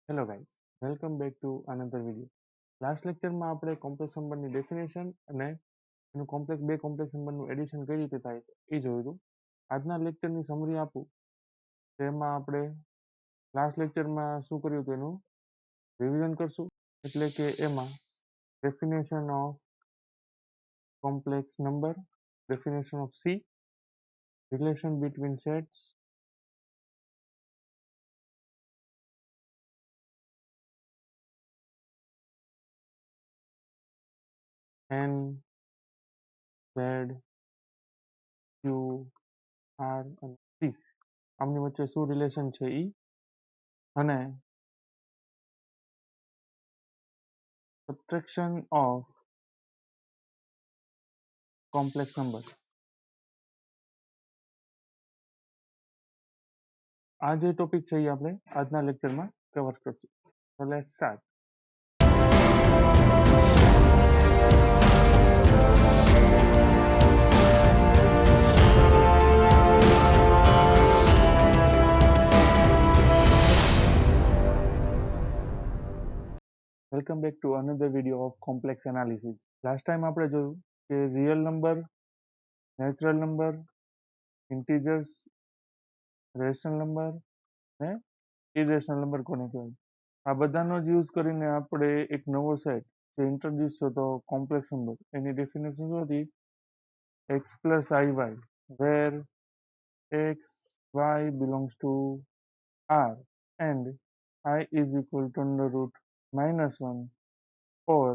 Hello guys, welcome back to another video. Last લેક્ચરમાં આપણે complex નંબરની ડેફિનેશન અને એનું બે કોમ્પ્લેક્સ નંબરનું એડિશન કઈ રીતે થાય છે એ જોયું હતું. આજના લેક્ચરની સમરી આપું તેમાં આપણે લાસ્ટ લેક્ચરમાં શું કર્યું હતું એનું રિવિઝન કરશું. એટલે કે એમાં definition of complex number, definition of C, relation between sets, N, Z, Q, R અને સી આમની વચ્ચે શું રિલેશન છે ઈ, અને subtraction of complex number. આ જે ટોપિક છે એ આપણે આજના લેક્ચરમાં કવર કરશું. So let's start. Welcome back to another video off complex analysis. Last time આપણે જોયું કે real number, natural number, integers, rational number ને ઇરેશનલ નંબર કોને કહેવાય. આ બધાનો જ યુઝ કરીને આપણે એક નવો સેટ જે ઇન્ટ્રોડ્યુસ થતો કોમ્પ્લેક્સ નંબર, એની ડેફિનેશન શું હતી? x plus iy where x, y belongs to R and I is equal to under root -1 or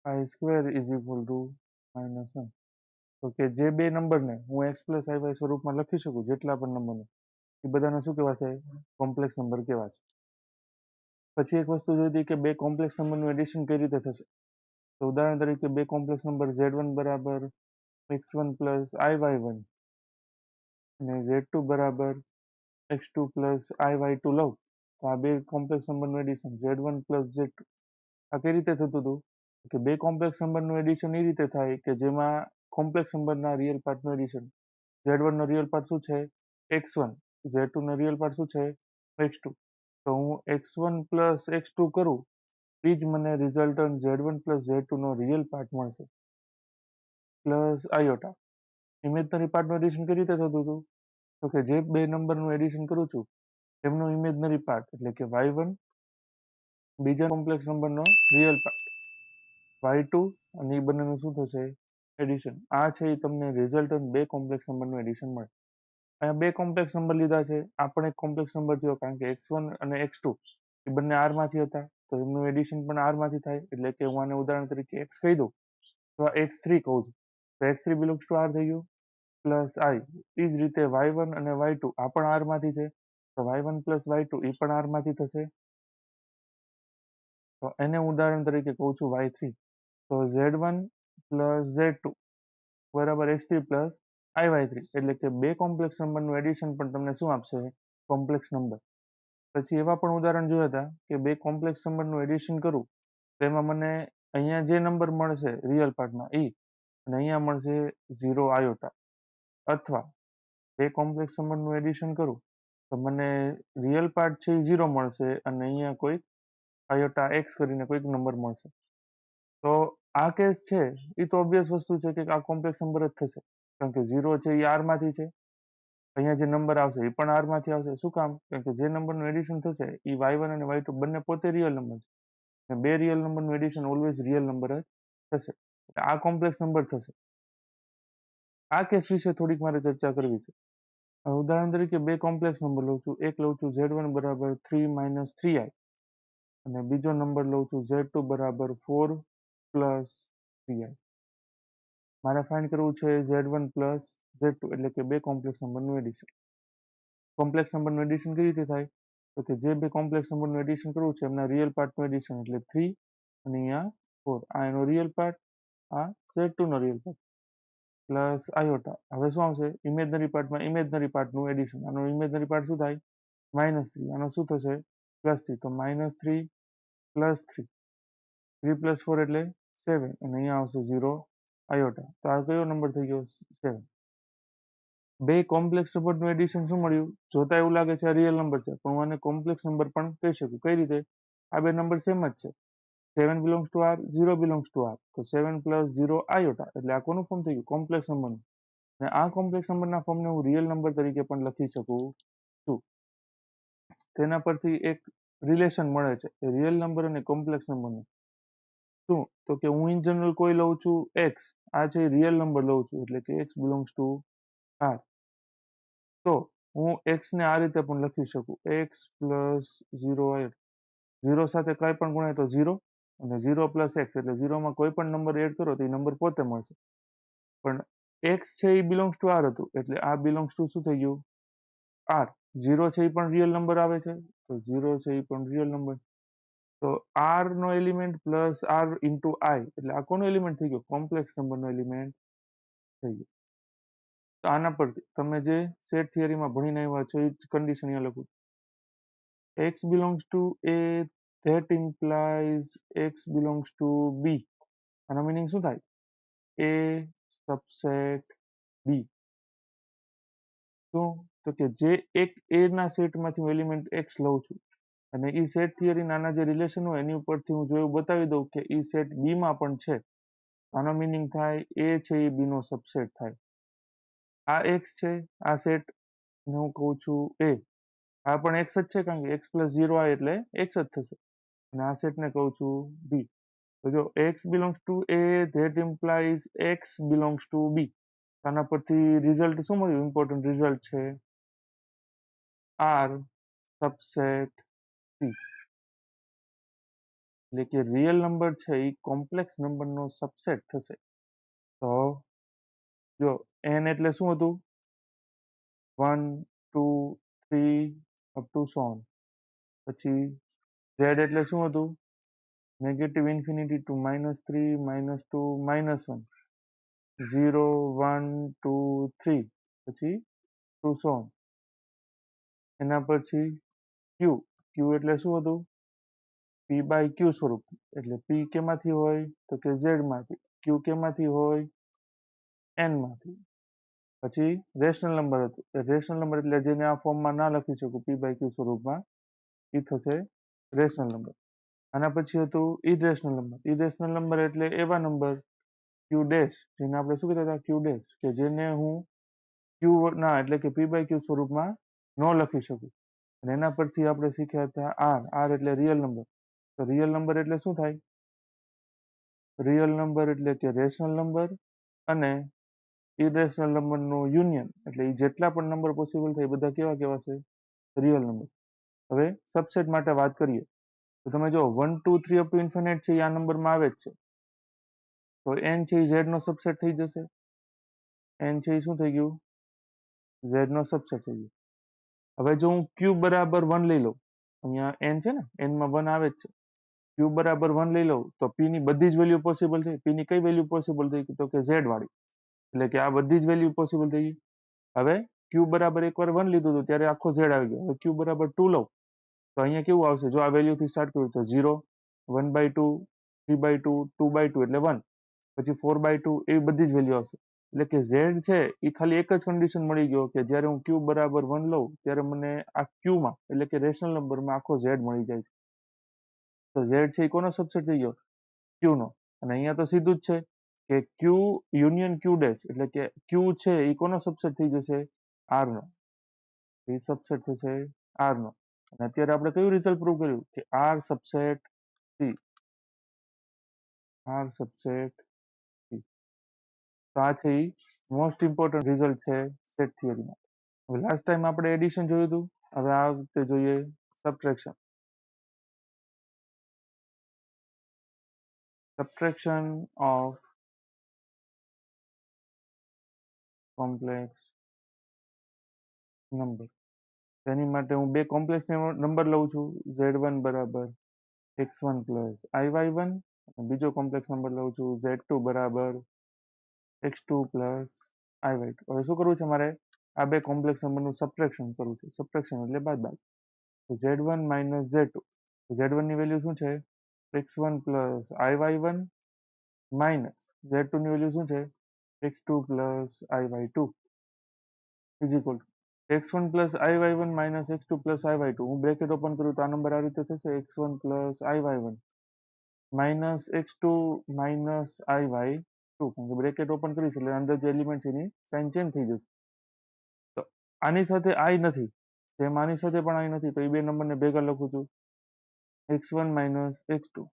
I square is equal to -1. તો કે જે બે નંબરને હું x plus iy સ્વરૂપમાં લખી શકું, જેટલા પણ નંબરને, એ બધાને શું કહેવાશે? કોમ્પ્લેક્સ નંબર કહેવાશે. પછી એક વસ્તુ જોઈ હતી કે બે કોમ્પ્લેક્સ નંબરનું એડિશન કઈ રીતે થશે. તો ઉદાહરણ તરીકે બે કોમ્પ્લેક્સ નંબર z1 બરાબર x1 plus iy1 અને z2 બરાબર x2 plus iy2 લઉં તો આ બે કોમ્પ્લેક્સ નંબરનું એડિશન z1 plus z2 આ કઈ રીતે થતું હતું કે બે કોમ્પ્લેક્સ નંબરનું એડિશન એ રીતે થાય કે જેમાં કોમ્પ્લેક્સ નંબરના રિયલ પાર્ટનું એડિશન, z1 નો રિયલ પાર્ટ શું છે? x1, z2 નો રિયલ પાર્ટ શું છે? x2. તો હું x1 plus x2 કરું એ જ મને રિઝલ્ટન્ટ z1 plus z2 નો રિયલ પાર્ટ મળશે પ્લસ આયોટા. ઇમેજનરી પાર્ટનું એડિશન કઈ રીતે થતું હતું? તો કે જે બે નંબરનું એડિશન કરું છું એમનો ઇમેજનરી પાર્ટ એટલે કે y1, બીજા કોમ્પ્લેક્સ નંબરનો રિયલ પાર્ટ y2 અને એ બંનેનું શું થશે? એડિશન. આ છે એ તમને રિઝલ્ટન્ટ બે કોમ્પ્લેક્સ નંબરનું એડિશન મળે. અહીંયા બે કોમ્પ્લેક્સ નંબર લીધા છે. આ પણ એક કોમ્પ્લેક્સ નંબર થયો કારણ કે x1 અને x2 એ બંને r માંથી હતા, તો એમનું એડિશન પણ r માંથી થાય. એટલે કે હું આને ઉદાહરણ તરીકે x કહી દઉં તો x3 કહું છું તો x3 belongs to r થઈ ગયું પ્લસ i. એ જ રીતે y1 અને y2 આ પણ r માંથી છે તો y1 plus y2 એ પણ r માંથી થશે. તો એને ઉદાહરણ તરીકે કહું છું y3. તો z1 plus z2 બરાબર x3 plus iy3 એટલે કે બે કોમ્પ્લેક્સ નંબરનું એડિશન પણ તમને શું આપશે? Complex number. પછી એવા પણ ઉદાહરણ જોયા હતા કે બે કોમ્પ્લેક્સ નંબરનું એડિશન કરું તેમાં મને અહીંયા જે નંબર મળશે રિયલ પાર્ટમાં એ અને અહીંયા મળશે 0 આયોટા. અથવા બે કોમ્પ્લેક્સ નંબરનું એડિશન કરું તો મને રિયલ પાર્ટ છે એ 0 મળશે અને અહીંયા કોઈક આયોટા x કરીને કોઈક નંબર મળશે. તો આ કેસ છે એ તો ઓબ્વિયસ વસ્તુ છે કે આ કોમ્પ્લેક્સ નંબર જ થશે કારણ કે 0 છે એ r માંથી છે, અહીંયા જે નંબર આવશે એ પણ r માંથી આવશે. શું કામ? કારણ કે જે નંબરનું એડિશન થશે એ y1 અને y2 બંને પોતે રિયલ નંબર છે અને બે રિયલ નંબરનું એડિશન ઓલવેઝ રિયલ નંબર જ થશે. આ કોમ્પ્લેક્સ નંબર થશે. આ કેસ વિશે થોડીક મારે ચર્ચા કરવી છે. ઉદાહરણ તરીકે બે કોમ્પ્લેક્સ નંબર લઉં છું. એક લઉં છું z1 બરાબર 3 minus 3i અને બીજો નંબર લઉં છું z2 બરાબર 4 plus 3i. મારે ફાઇન્ડ કરવું છે z1 plus z2 એટલે કે બે કોમ્પ્લેક્સ નંબરનું એડિશન. કોમ્પ્લેક્સ નંબરનું એડિશન કઈ રીતે થાય? તો કે જે બે કોમ્પ્લેક્સ નંબરનું એડિશન કરવું છે એમના રિયલ પાર્ટનું એડિશન એટલે 3 અને અહીંયા 4. આ એનો રિયલ પાર્ટ, આ z2 નો રિયલ પાર્ટ પ્લસ આયોટા. હવે શું આવશે? ઇમેજનરી પાર્ટમાં ઇમેજનરી પાર્ટનું એડિશન. આનો ઇમેજનરી પાર્ટ શું થાય? -3. આનો શું થશે? +3. તો -3 plus 3, 3 plus 4 એટલે 7 અને અહીંયા આવશે 0 આયોટા. તો આ કયો નંબર થઈ ગયો? 7. બે કોમ્પ્લેક્સ નંબરનું એડિશન શું મળ્યું? જોતા એવું લાગે છે આ રિયલ નંબર છે, પણ હું આને કોમ્પ્લેક્સ નંબર પણ કહી શકું. કઈ રીતે? આ બે નંબર સેમ જ છે. 7 belongs to R, 0 belongs to R. તો 7 plus 0 iota. એટલે આ કોનું ફોર્મ થઈ ગયું? કોમ્પ્લેક્સ નંબરનું. અને આ કોમ્પ્લેક્સ નંબરના ફોર્મને હું રિયલ નંબર તરીકે પણ લખી શકું છું. તેના પરથી એક રિલેશન મળે છે રિયલ નંબર અને કોમ્પ્લેક્સ નંબરનું. શું? તો કે હું ઇન જનરલ કોઈ લઉં છું x, આ છે રિયલ નંબર લઉં છું, એટલે કે x belongs to R. તો હું x ને આ રીતે પણ લખી શકું, x plus 0 iota. 0 સાથે કઈ પણ ગુણાય તો 0, અને 0 plus x એટલે 0 માં કોઈ પણ નંબર એડ કરો તો એ નંબર પોતે મળશે. પણ x છે એ બિલોંગ્સ ટુ r હતું, એટલે આ બિલોંગ્સ ટુ શું થઈ ગયું? r. 0 છે એ પણ રિયલ નંબર આવે છે, તો 0 છે એ પણ રિયલ નંબર. તો r નો element plus r into i, એટલે આ કોનો એલિમેન્ટ થઈ ગયો? કોમ્પ્લેક્સ નંબરનો એલિમેન્ટ થઈ ગયો. તો આના પરથી તમે જે સેટ થિયરીમાં ભણીને આવ્યા છો એ જ કન્ડિશન અહીંયા લખું. x belongs to a, that implies x belongs to b. આનો મીનિંગ શું થાય? a subset b. શું? તો કે જે એક a ના સેટમાંથી હું એલિમેન્ટ x લઉં છું, અને એ સેટ થિયરી નાના જે રિલેશન હોય એની ઉપરથી હું જો એવું બતાવી દઉં કે એ સેટ b માં પણ છે, આનો મીનિંગ થાય a છે એ b નો સબસેટ થાય. આ x છે, આ સેટ ને હું કહું છું a. આ પણ x જ છે, કારણ કે x plus 0 i એટલે x જ થશે. અને આ સેટને કહું છું b. તો જો x belongs to a, that implies x belongs to b. આના પરથી રિઝલ્ટ શું મળ્યું? ઇમ્પોર્ટન્ટ રિઝલ્ટ છે r સબસેટ c. એટલે કે રિયલ નંબર છે એ કોમ્પ્લેક્સ નંબરનો સબસેટ થશે. તો જો n એટલે શું હતું? 1 2 3 અપ ટુ સો ઓન. પછી z એટલે શું હતું? નેગેટિવ ઇન્ફિનિટી ટુ -3 -2 -1, 0 1 2 3, પછી ટુ સો ઓન. એના પછી q. q એટલે શું હતું? p બાય q સ્વરૂપ. એટલે p કેમાંથી હોય? તો કે z માંથી. q કેમાંથી હોય? n માંથી. પછી રેશનલ નંબર હતું. રેશનલ નંબર એટલે જેને આ ફોર્મમાં ના લખી શકું p બાય q સ્વરૂપમાં, એ થશે રેશનલ નંબર. આના પછી હતું ઇરેશનલ નંબર. ઇરેશનલ નંબર એટલે એવા નંબર q ડેશ, જેને આપણે શું કહેતા હતા? q ડેશ, કે જેને હું q ના એટલે કે p બાય q સ્વરૂપમાં ન લખી શકું. અને એના પરથી આપણે શીખ્યા હતા r. r એટલે રિયલ નંબર. તો રિયલ નંબર એટલે શું થાય? રિયલ નંબર એટલે કે રેશનલ નંબર અને ઇરેશનલ નંબરનું યુનિયન. એટલે એ જેટલા પણ નંબર પોસિબલ થાય એ બધા કેવા કહેવાશે? Real number. હવે સબસેટ માટે વાત કરીએ તો તમે જો 1 2 3 અપ ટુ ઇન્ફિનિટ છે એ આ નંબરમાં આવે જ છે. તો n છે એ z નો સબસેટ થઈ જશે. n છે એ શું થઈ ગયું? z નો સબસેટ થઈ ગયું. હવે જો હું q બરાબર 1 લઈ લઉં, અહીંયા n છે ને, n માં 1 આવે જ છે. q બરાબર 1 લઈ લઉં તો p ની બધી જ વેલ્યુ પોસિબલ થઈ. p ની કઈ વેલ્યુ પોસિબલ થઈ? તો કે z વાળી. એટલે કે આ બધી જ વેલ્યુ પોસિબલ થઈ ગઈ. હવે q બરાબર એકવાર 1 લીધું હતું ત્યારે આખો z આવી ગયો. હવે q બરાબર 2 લઉં તો અહીંયા કેવું આવશે? જો આ વેલ્યુથી સ્ટાર્ટ કરું તો 0, 1/2, 3/2, 2/2 એટલે 1, પછી 4/2, એવી બધી જ વેલ્યુ આવશે. એટલે કે z છે એ ખાલી એક જ કન્ડિશન મળી ગયો કે જ્યારે હું q બરાબર 1 લઉં ત્યારે મને આ q માં એટલે કે રેશનલ નંબરમાં આખો z મળી જાય છે. તો z છે એ કોનો સબસેટ થઈ ગયો? q નો. અને અહીંયા તો સીધું જ છે કે q યુનિયન q ડેશ, એટલે કે q છે એ કોનો સબસેટ થઈ જશે? r નો. એ સબસેટ થશે r નો. અને અત્યારે આપણે કયું રિઝલ્ટ પ્રૂવ કર્યું? કે r subset c. r subset c. તો આ છે મોસ્ટ ઇમ્પોર્ટન્ટ રિઝલ્ટ છે સેટ થિયરીમાં. હવે લાસ્ટ ટાઈમ આપણે એડિશન જોયું હતું, હવે આ વખતે જોઈએ subtraction. Subtraction of complex number. તેની માટે હું બે કોમ્પ્લેક્સ નંબર લઉં છું, z1 બરાબર x1 પ્લસ iy1, અને બીજો કોમ્પ્લેક્સ નંબર લઉં છું z2 બરાબર x2 પ્લસ iy2. હવે શું કરવું છે મારે? આ બે કોમ્પ્લેક્સ નંબરનું સબટ્રેક્શન કરવું છે. સબટ્રેક્શન એટલે બાદબાકી. z1 minus z2. z1 ની વેલ્યુ શું છે? x1 plus iy1 minus z2 ની વેલ્યુ શું છે? x2 plus iy2. Is equal to x1 plus iy1 minus x2 plus iy2. હું બ્રેકેટ ઓપન કરું તો આ નંબર આ રીતે થશે x1 plus iy1 minus x2 minus iy2, કારણ કે બ્રેકેટ ઓપન કરીશ એટલે અંદર જે એલિમેન્ટ છે એની સાઇન ચેન્જ થઈ જશે. તો આની સાથે i નથી, જેમ આની સાથે પણ i નથી, તો એ બે નંબરને ભેગા લખું છું x1 માઇનસ x2.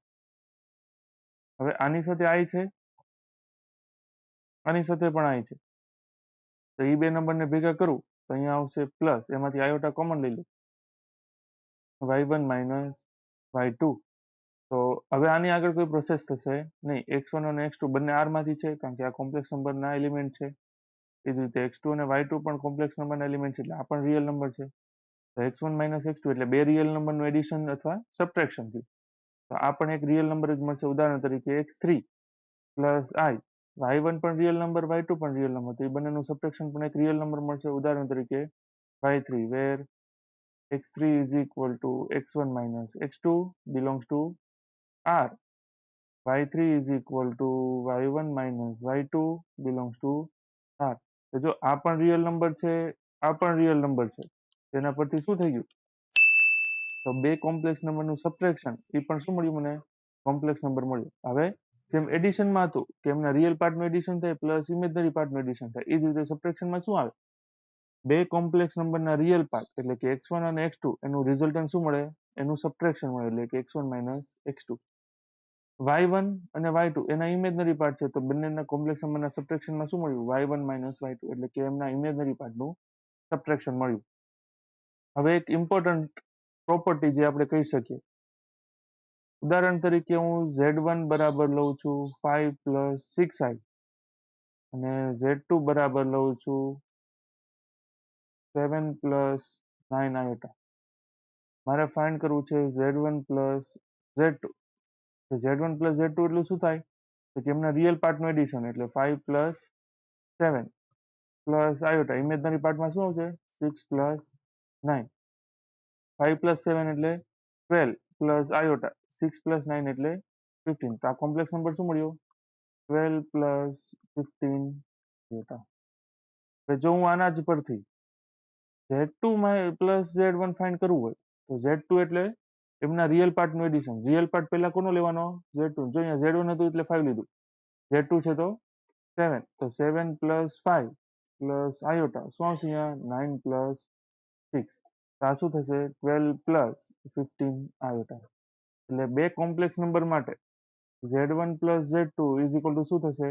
હવે આની સાથે i છે, આની સાથે પણ i છે, તો એ બે નંબરને ભેગા કરું તો અહીંયા આવશે પ્લસ, એમાંથી આયોટા કોમન લઈ લો, y1 માઇનસ y2. તો હવે આની આગળ કોઈ પ્રોસેસ થશે નહીં. x1 અને x2 બંને r માંથી છે, કારણ કે આ કોમ્પ્લેક્સ નંબરના એલિમેન્ટ છે. એ જ રીતે x2 અને y2 પણ કોમ્પ્લેક્સ નંબરના એલિમેન્ટ છે, એટલે આ પણ રિયલ નંબર છે. તો x1 માઇનસ x2 એટલે બે રિયલ નંબરનું એડિશન અથવા સબટ્રેક્શન થયું. તો આ પણ એક રિયલ નંબર જ મળશે. ઉદાહરણ તરીકે x3 પ્લસ i, y1 પણ રિયલ નંબર, y2 પણ રિયલ નંબર, તો એ બંનેનું સબટ્રેક્શન પણ એક રિયલ નંબર મળશે. ઉદાહરણ તરીકે y3, wear x3 is equal to x1 minus x2 belongs to r, y3 is equal to y1 minus y2 belongs to r. તો જો આ પણ રિયલ નંબર છે, આ પણ રિયલ નંબર છે, તેના પરથી શું થઈ ગયું? તો બે કોમ્પ્લેક્સ નંબરનું સબટ્રેક્શન, એ પણ શું મળ્યું મને? કોમ્પ્લેક્સ નંબર મળ્યો. હવે જેમ એડિશનમાં હતું કે એમના રિયલ પાર્ટનું એડિશન થાય પ્લસ ઇમેજનરી પાર્ટનું એડિશન થાય, એ જ રીતે સબટ્રેક્શનમાં શું આવે? બે કોમ્પ્લેક્સ નંબરના રિયલ પાર્ટ એટલે કે x1 અને x2 એનું રિઝલ્ટન્ટ શું મળે? એનું સબટ્રેક્શન મળે, એટલે કે x1 માઇનસ x2. y1 અને y2 એના ઇમેજનરી પાર્ટ છે, તો બંનેના કોમ્પ્લેક્સ નંબરના સબટ્રેક્શનમાં શું મળ્યું? y1 માઇનસ y2, એટલે કે એમના ઇમેજનરી પાર્ટનું સબટ્રેક્શન મળ્યું. હવે એક ઇમ્પોર્ટન્ટ પ્રોપર્ટી જે આપણે કહી શકીએ, ઉદાહરણ તરીકે હું z1 બરાબર લઉં છું 5 પ્લસ 6i અને z2 બરાબર લઉં છું 7 પ્લસ 9 iota. મારે ફાઇન્ડ કરવું છે z1 plus z2. z1 plus z2 એટલું શું થાય? તો કે એમના રિયલ પાર્ટનું એડિશન, એટલે 5 પ્લસ 7 પ્લસ iota. ઇમેજનરી પાર્ટમાં શું આવશે? 6 પ્લસ 9. 5 પ્લસ 7 એટલે 12 પ્લસ iota, 6 પ્લસ 9 એટલે 15. તો આ કોમ્પ્લેક્સ નંબર શું મળ્યો? 12 પ્લસ 15 iota. હવે જો હું આના જ પરથી z2 પ્લસ z1 ફાઇન્ડ કરવું હોય તો z2 એટલે એમના રિયલ પાર્ટનું એડિશન. રિયલ પાર્ટ પહેલા કોનો લેવાનો? z2. જો અહીંયા z1 હતું એટલે 5 લીધું, z2 છે તો 7, તો 7 પ્લસ 5 પ્લસ iota શું આવશે અહીંયા? 9 પ્લસ 6. તો આ શું થશે? 12 પ્લસ 15 iota. એટલે બે કોમ્પ્લેક્સ નંબર માટે z1 plus z2 is equal to શું થશે?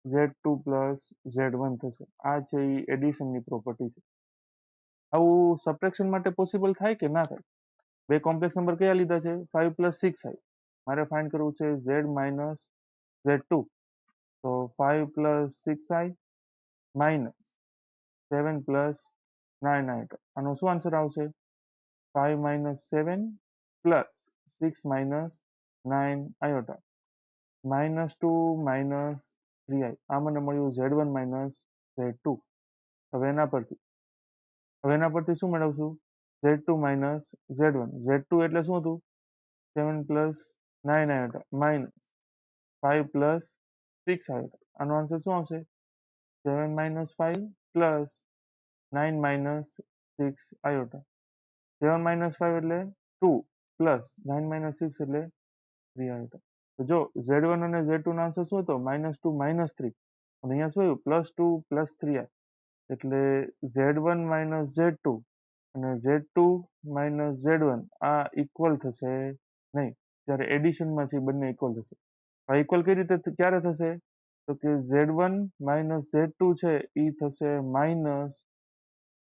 z2 પ્લસ z1 થશે. આ છે એ એડિશનની પ્રોપર્ટી છે. આવું સબટ્રેક્શન માટે પોસિબલ થાય કે ના થાય? બે કોમ્પ્લેક્સ નંબર કયા લીધા છે? 5 પ્લસ 6i. મારે ફાઇન્ડ કરવું છે z માઇનસ z2. તો 5 plus 6i minus 7 plus 9i. આનો શું આન્સર આવશે? 5 minus 7 plus 6 minus 9 iota minus 2 minus 3i. આ મને મળ્યું z1 minus z2. હવે એના પરથી શું મેળવશું? z2 minus z1. z2 એટલે શું હતું? 7 plus 9 iota minus 5 plus 6 iota. આનો આન્સર શું આવશે? 7 minus 5 plus 9 minus 6 iota. 7 minus 5 એટલે 2 પ્લસ 9 minus 6 એટલે 3 iota. તો જો z1 અને z2 નો આન્સર શું હતો? -2 -3. અને અહીંયા શું આવ્યું? +2 +3i. એટલે z1 minus z2 અને z2 minus z1 આ ઇક્વલ થશે નહીં. જ્યારે એડિશનમાં છે બંને ઇક્વલ થશે. આ ઇક્વલ કઈ રીતે ક્યારે થશે? તો કે z1 minus z2 છે એ થશે માઇનસ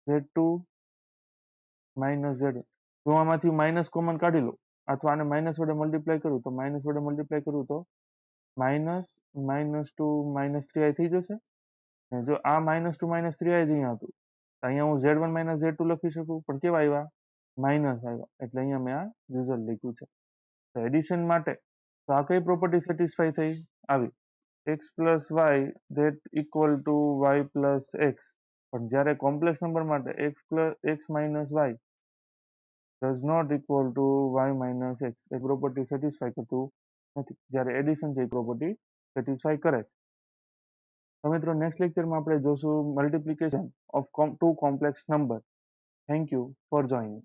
z2 માઇનસ z1. જો આમાંથી માઇનસ કોમન કાઢી લો અથવા આને માઇનસ વડે મલ્ટીપ્લાય કરું તો -2 -3i થઈ જશે. અને જો આ -2 -3i જ અહીંયા હતું, અહીંયા હું z1 માઇનસ z2 લખી શકું, પણ કેવા આવ્યા? માઇનસ આવ્યા. એટલે અહીંયા મેં આ રિઝલ્ટ લખ્યું છે. તો એડિશન માટે તો આ કઈ પ્રોપર્ટી સેટિસ્ફાઈ થઈ? આવી x plus y that equal to y plus x. પણ જ્યારે કોમ્પ્લેક્સ નંબર માટે x minus y does not equal to y minus x, એ પ્રોપર્ટી સેટિસ્ફાઈ કરતું નથી. જ્યારે એડિશન છે એ પ્રોપર્ટી સેટિસ્ફાઈ કરે છે. તો મિત્રો નેક્સ્ટ લેક્ચરમાં આપણે જોશું multiplication of two complex number. Thank you for joining.